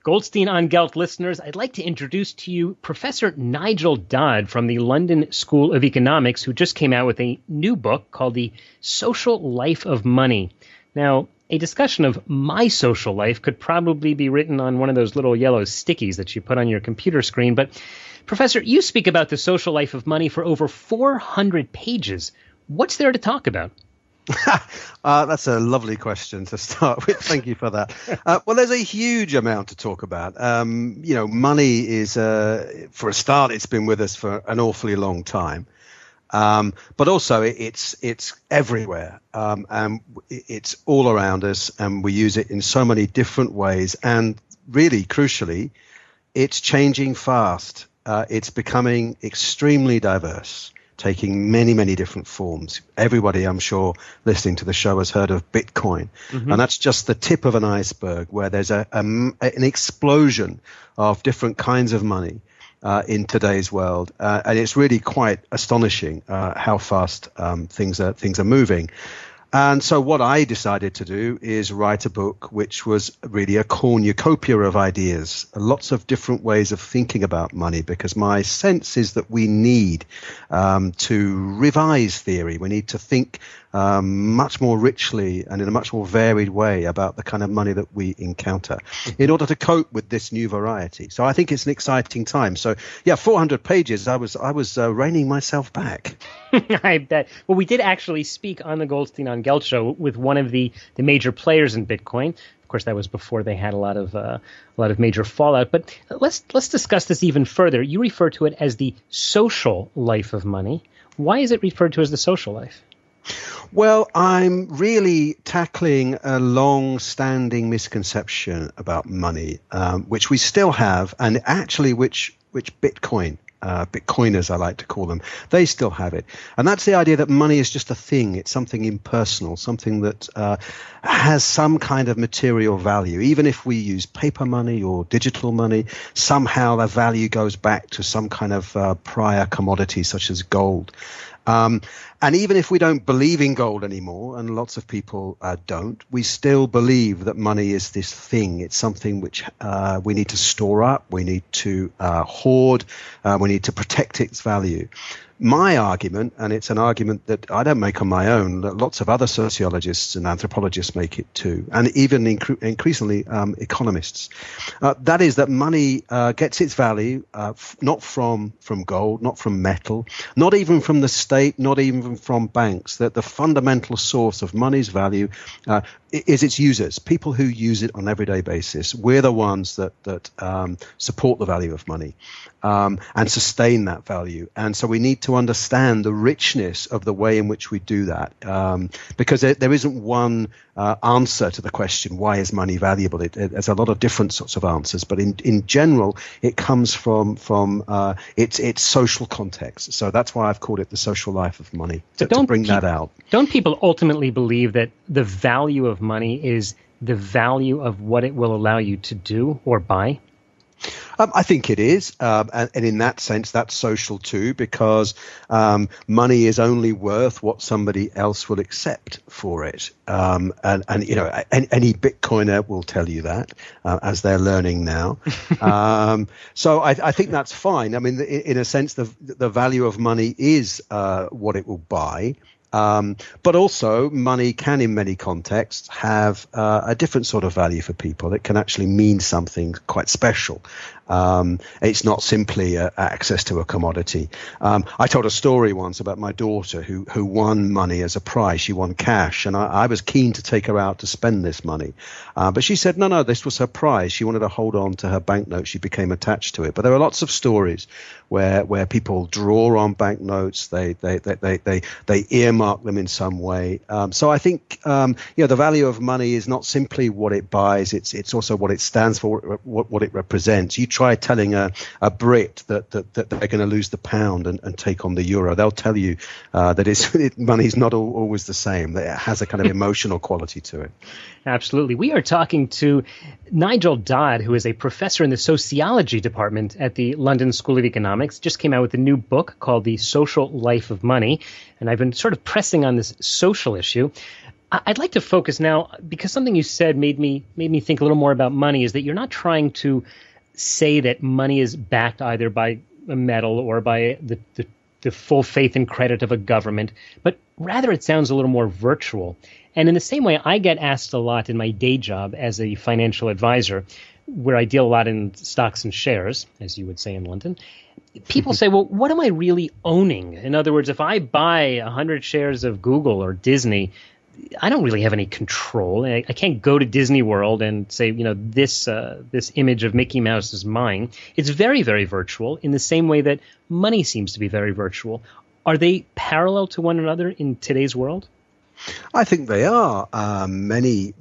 Goldstein on Gelt listeners, I'd like to introduce to you Professor Nigel Dodd from the London School of Economics, who just came out with a new book called The Social Life of Money. Now, a discussion of my social life could probably be written on one of those little yellow stickies that you put on your computer screen. But, Professor, you speak about the social life of money for over 400 pages. What's there to talk about? That's a lovely question to start with. Thank you for that. Well, there's a huge amount to talk about. Money is, for a start, it's been with us for an awfully long time. But also it's everywhere, and it's all around us, and we use it in so many different ways. And really, crucially, it's changing fast. It's becoming extremely diverse, taking many, many different forms. Everybody, I'm sure, listening to the show has heard of Bitcoin. Mm-hmm. And that's just the tip of an iceberg where there's an explosion of different kinds of money in today's world. And it's really quite astonishing how fast things are moving. And so what I decided to do is write a book which was really a cornucopia of ideas, lots of different ways of thinking about money, because my sense is that we need to revise theory. We need to think much more richly and in a much more varied way about the kind of money that we encounter in order to cope with this new variety. So I think it's an exciting time. So, yeah, 400 pages, I was reining myself back. I bet. Well, we did actually speak on the Goldstein on Gelt show with one of the major players in Bitcoin. Of course, that was before they had a lot of major fallout. But let's discuss this even further. You refer to it as the social life of money. Why is it referred to as the social life? Well, I'm really tackling a long-standing misconception about money, which we still have, and actually which Bitcoiners, I like to call them, they still have it. And that's the idea that money is just a thing. It's something impersonal, something that has some kind of material value. Even if we use paper money or digital money, somehow the value goes back to some kind of prior commodity such as gold. And even if we don't believe in gold anymore, and lots of people don't, we still believe that money is this thing. It's something which we need to store up, we need to hoard, we need to protect its value. My argument, and it's an argument that I don't make on my own, that lots of other sociologists and anthropologists make it too, and even increasingly economists, that is that money gets its value not from gold, not from metal, not even from the state, not even from banks. That the fundamental source of money's value is its users, people who use it on an everyday basis. We're the ones that support the value of money and sustain that value. And so we need to understand the richness of the way in which we do that, because there isn't one answer to the question, why is money valuable? There's a lot of different sorts of answers, but in general, it comes from its social context. So that's why I've called it the social life of money, to bring that out. Don't people ultimately believe that the value of money is the value of what it will allow you to do or buy? I think it is, and in that sense, that's social too, because money is only worth what somebody else will accept for it. And any Bitcoiner will tell you that, as they're learning now. So I think that's fine. I mean, in a sense, the value of money is what it will buy. But also money can, in many contexts, have a different sort of value for people. It can actually mean something quite special. It's not simply access to a commodity. I told a story once about my daughter who won money as a prize. She won cash, and I was keen to take her out to spend this money. But she said, no, this was her prize. She wanted to hold on to her banknote. She became attached to it. But there are lots of stories where people draw on banknotes. They earmark them in some way. So I think the value of money is not simply what it buys. It's also what it stands for, what it represents. You try telling a Brit that they're going to lose the pound and take on the euro. They'll tell you that money's not always the same. That it has a kind of emotional quality to it. Absolutely. We are talking to Nigel Dodd, who is a professor in the sociology department at the London School of Economics. Just came out with a new book called The Social Life of Money. And I've been sort of pressing on this social issue. I'd like to focus now, because something you said made me think a little more about money, is that you're not trying to say that money is backed either by a metal or by the full faith and credit of a government, but rather it sounds a little more virtual. And in the same way, I get asked a lot in my day job as a financial advisor, where I deal a lot in stocks and shares, as you would say in London. People say, well, what am I really owning? In other words, if I buy 100 shares of Google or Disney, I don't really have any control. I can't go to Disney World and say, this image of Mickey Mouse is mine. It's very, very virtual in the same way that money seems to be very virtual. Are they parallel to one another in today's world? I think they are. In many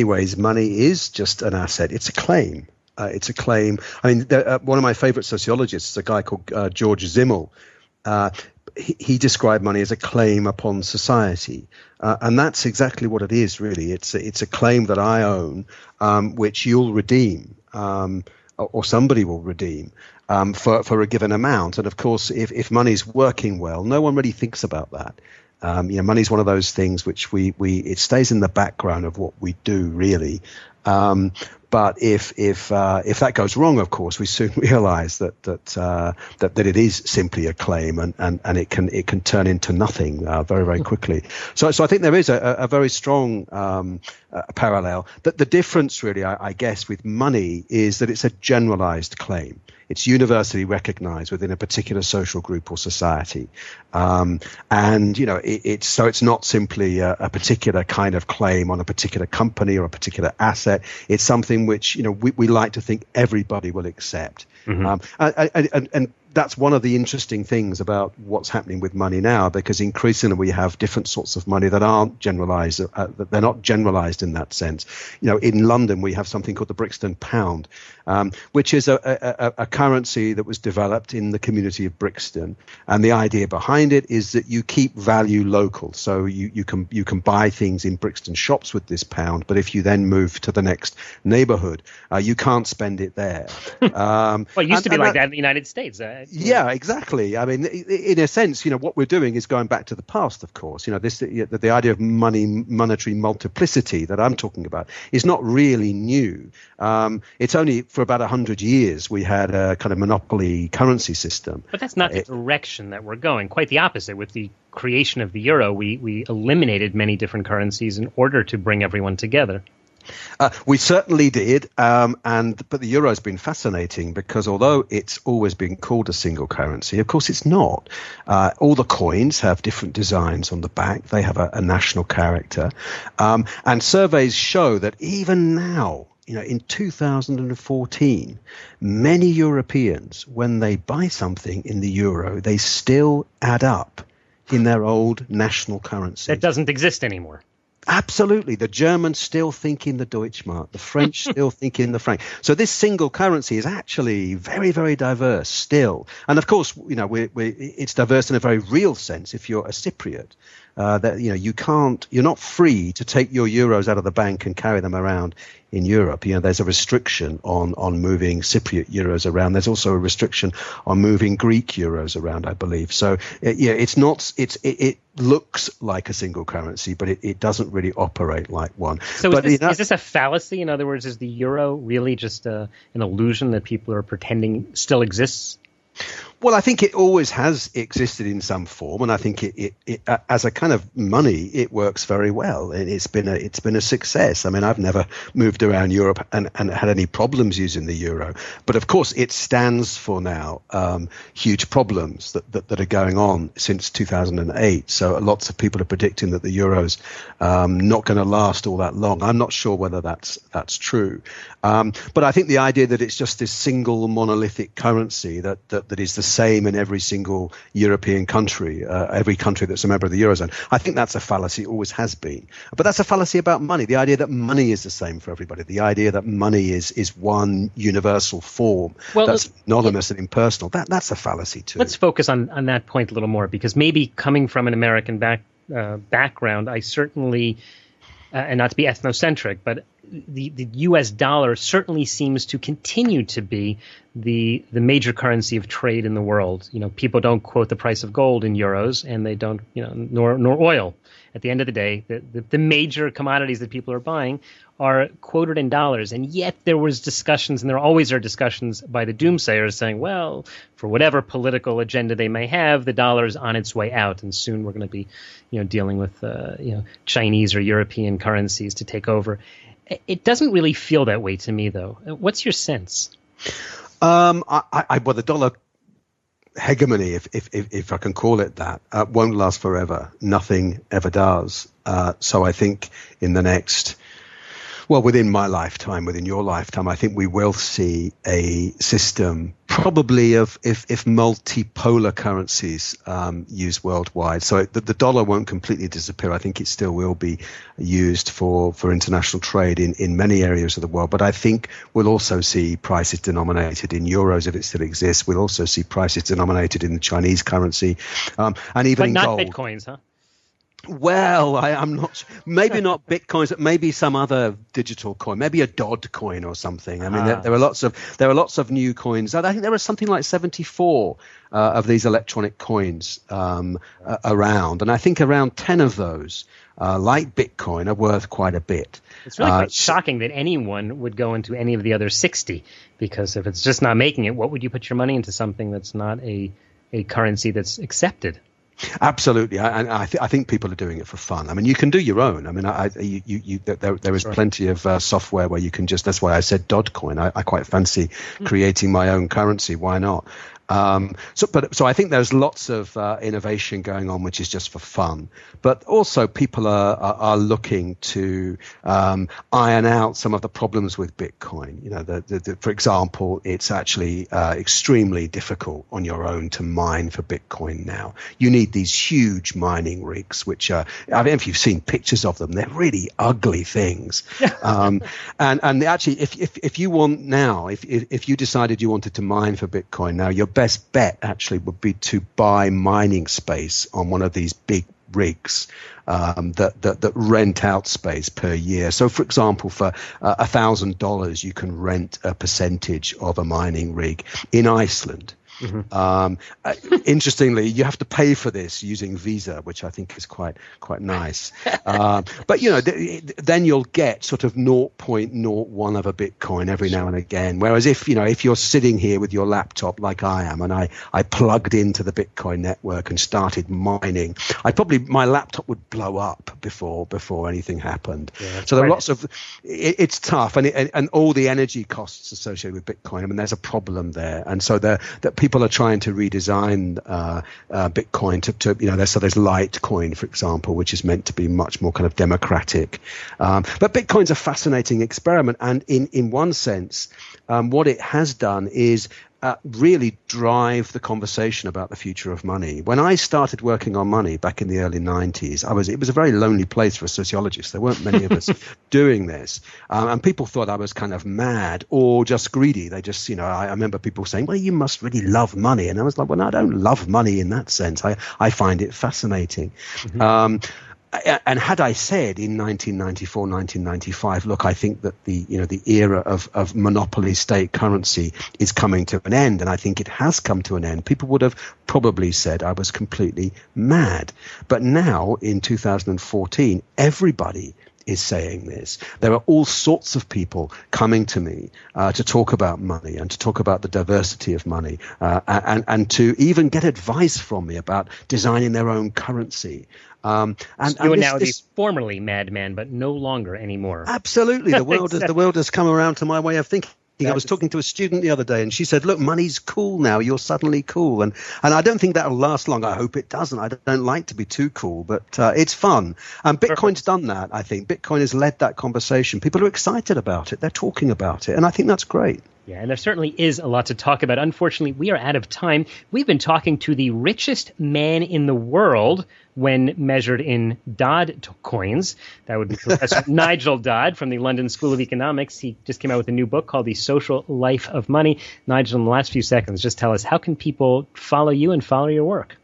ways, money is just an asset. It's a claim. It's a claim. I mean, one of my favorite sociologists, a guy called George Simmel, he described money as a claim upon society. And that's exactly what it is, really. It's a claim that I own, which you'll redeem, or somebody will redeem, for a given amount. And of course, if money's working well, no one really thinks about that. Money's one of those things which it stays in the background of what we do, really. But if that goes wrong, of course, we soon realize that it is simply a claim, and it can turn into nothing very, very quickly. So I think there is a very strong parallel. That the difference, really, I guess, with money is that it's a generalized claim. It's universally recognized within a particular social group or society, it's not simply a particular kind of claim on a particular company or a particular asset. It's something which we like to think everybody will accept, and that's one of the interesting things about what's happening with money now, because increasingly we have different sorts of money that aren't generalized. They're not generalized in that sense. In London, we have something called the Brixton pound, which is a currency that was developed in the community of Brixton. And the idea behind it is that you keep value local. So you can buy things in Brixton shops with this pound, but if you then move to the next neighborhood, you can't spend it there. Well, it used to be like that in the United States. Yeah, exactly. I mean, in a sense, what we're doing is going back to the past, of course. The idea of monetary multiplicity that I'm talking about is not really new. It's only for about 100 years we had a kind of monopoly currency system. But that's not the direction that we're going. Quite the opposite. With the creation of the euro, we eliminated many different currencies in order to bring everyone together. We certainly did, but the euro has been fascinating because although it's always been called a single currency, of course it's not. All the coins have different designs on the back. They have a national character. And surveys show that even now, in 2014, many Europeans, when they buy something in the euro, they still add up in their old national currency. That doesn't exist anymore. Absolutely. The Germans still think in the Deutschmark. The French still think in the franc. So this single currency is actually very, very diverse still. And of course, it's diverse in a very real sense. If you're a Cypriot, you're not free to take your euros out of the bank and carry them around in Europe. There's a restriction on moving Cypriot euros around. There's also a restriction on moving Greek euros around, I believe. So it looks like a single currency, but it doesn't really operate like one. So is this a fallacy? In other words, is the euro really just an illusion that people are pretending still exists? Well, I think it always has existed in some form, and I think it as a kind of money, it works very well. It's been a success. I mean, I've never moved around Europe and had any problems using the euro, but of course, it stands for now huge problems that are going on since 2008. So lots of people are predicting that the euro's not going to last all that long. I'm not sure whether that's true, but I think the idea that it's just this single monolithic currency that is the same in every single European country, every country that's a member of the Eurozone. I think that's a fallacy, always has been. But that's a fallacy about money, the idea that money is the same for everybody, the idea that money is one universal form that's anonymous and impersonal. That's a fallacy too. Let's focus on that point a little more, because maybe coming from an American background, I certainly, and not to be ethnocentric, but the U.S. dollar certainly seems to continue to be the major currency of trade in the world. People don't quote the price of gold in euros, and they don't, nor oil. At the end of the day, the major commodities that people are buying are quoted in dollars. And yet there was discussions, and there always are discussions by the doomsayers saying, well, for whatever political agenda they may have, the dollar is on its way out. And soon we're going to be, dealing with, Chinese or European currencies to take over. It doesn't really feel that way to me, though. What's your sense? Well, the dollar hegemony, if I can call it that, won't last forever. Nothing ever does. So I think in the next, within my lifetime, within your lifetime, I think we will see a system probably of if multipolar currencies used worldwide. So the dollar won't completely disappear. I think it still will be used for international trade in many areas of the world. But I think we'll also see prices denominated in euros if it still exists. We'll also see prices denominated in the Chinese currency, and even in gold. But not bitcoins, huh? Well, I'm not. Maybe not bitcoins, but maybe some other digital coin, maybe a Dodd coin or something. I mean, there are lots of new coins. I think there are something like 74 of these electronic coins around, and I think around 10 of those, like Bitcoin, are worth quite a bit. It's really quite shocking that anyone would go into any of the other 60, because if it's just not making it, what would you put your money into something that's not a currency that's accepted? Absolutely, I think people are doing it for fun. I mean, you can do your own. I mean, there is plenty of software where you can just. That's why I said Dogecoin. I quite fancy creating my own currency. Why not? So I think there's lots of innovation going on, which is just for fun. But also people are looking to iron out some of the problems with Bitcoin. For example, it's actually extremely difficult on your own to mine for Bitcoin now. You need these huge mining rigs, which I don't know if you've seen pictures of them. They're really ugly things. And actually, if you want now, if you decided you wanted to mine for Bitcoin now, your best bet actually would be to buy mining space on one of these big rigs that rent out space per year. So, for example, for $1,000, you can rent a percentage of a mining rig in Iceland. Mm-hmm. Interestingly, you have to pay for this using Visa, which I think is quite nice. But then you'll get sort of 0.01 of a Bitcoin every now and again. Whereas if you're sitting here with your laptop like I am, and I plugged into the Bitcoin network and started mining, my laptop would blow up before anything happened. Yeah, so there are lots of it's tough, and all the energy costs associated with Bitcoin. I mean, there's a problem there, and so that people are trying to redesign Bitcoin to there's Litecoin, for example, which is meant to be much more kind of democratic. But Bitcoin's a fascinating experiment, and in one sense, what it has done is really drive the conversation about the future of money. When I started working on money back in the early 90s, it was a very lonely place for a sociologist. There weren't many of us doing this. And people thought I was kind of mad or just greedy. They just, I remember people saying, well, you must really love money. And I was like, well, no, I don't love money in that sense. I find it fascinating. Mm-hmm. And had I said in 1994, 1995, look, I think that the era of monopoly state currency is coming to an end, and I think it has come to an end, people would have probably said I was completely mad. But now, in 2014, everybody is saying this. There are all sorts of people coming to me to talk about money and to talk about the diversity of money and to even get advice from me about designing their own currency. You are now the formerly madman, but no longer anymore. Absolutely. The world has come around to my way of thinking. I was talking to a student the other day, and she said, look, money's cool now. You're suddenly cool. And I don't think that'll last long. I hope it doesn't. I don't like to be too cool, but it's fun. And Bitcoin's done that, I think. Bitcoin has led that conversation. People are excited about it. They're talking about it. And I think that's great. Yeah, and there certainly is a lot to talk about. Unfortunately, we are out of time. We've been talking to the richest man in the world when measured in Dodd coins. That would be Professor Nigel Dodd from the London School of Economics. He just came out with a new book called The Social Life of Money. Nigel, in the last few seconds, just tell us, how can people follow you and follow your work?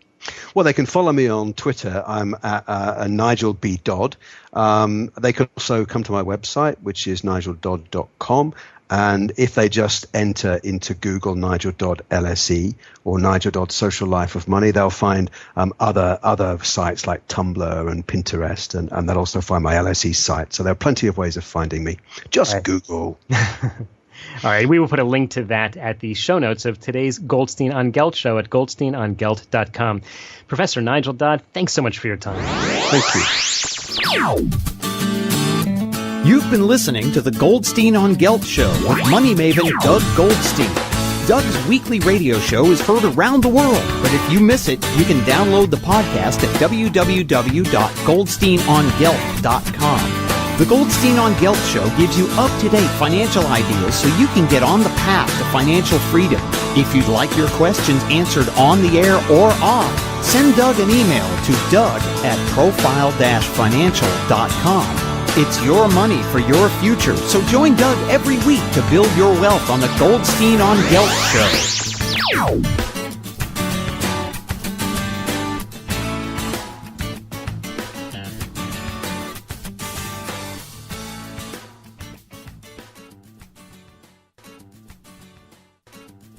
Well, they can follow me on Twitter. I'm at Nigel B. Dodd. They can also come to my website, which is nigeldodd.com. And if they just enter into Google Nigel Dodd LSE or Nigel Dodd Social Life of Money, they'll find other sites like Tumblr and Pinterest, and they'll also find my LSE site. So there are plenty of ways of finding me. Just Google. All right, we will put a link to that at the show notes of today's Goldstein on Gelt show at goldsteinongelt.com. Professor Nigel Dodd, thanks so much for your time. Thank you. You've been listening to the Goldstein on Gelt show with money maven Doug Goldstein. Doug's weekly radio show is heard around the world, but if you miss it, you can download the podcast at www.goldsteinongelt.com. The Goldstein on Gelt show gives you up-to-date financial ideas so you can get on the path to financial freedom. If you'd like your questions answered on the air or off, send Doug an email to doug@profile-financial.com. It's your money for your future, so join Doug every week to build your wealth on the Goldstein on Gelt show.